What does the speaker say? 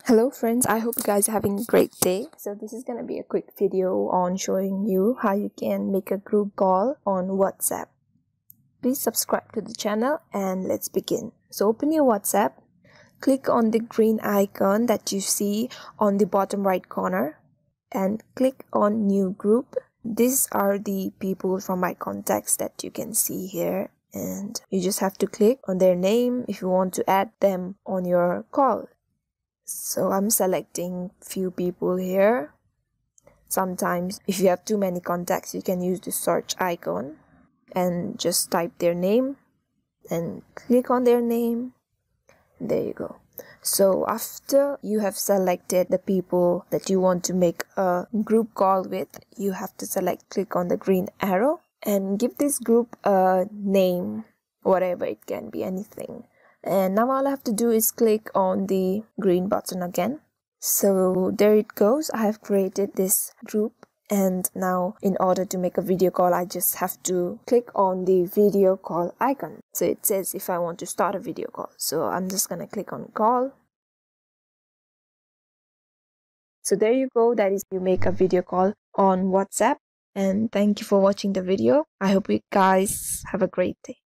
Hello friends, I hope you guys are having a great day. So this is gonna be a quick video on showing you how you can make a group call on WhatsApp. Please subscribe to the channel and let's begin. So open your WhatsApp, click on the green icon that you see on the bottom right corner and click on new group. These are the people from my contacts that you can see here, and you just have to click on their name if you want to add them on your call. So I'm selecting few people here. Sometimes if you have too many contacts, you can use the search icon and just type their name and click on their name. There you go. So after you have selected the people that you want to make a group call with, you have to click on the green arrow and give this group a name, whatever it can be, anything. And now all I have to do is click on the green button again. So there it goes. I have created this group, and now in order to make a video call, I just have to click on the video call icon. So it says if I want to start a video call. So I'm just gonna click on call. So there you go. That is, you make a video call on WhatsApp. And thank you for watching the video. I hope you guys have a great day.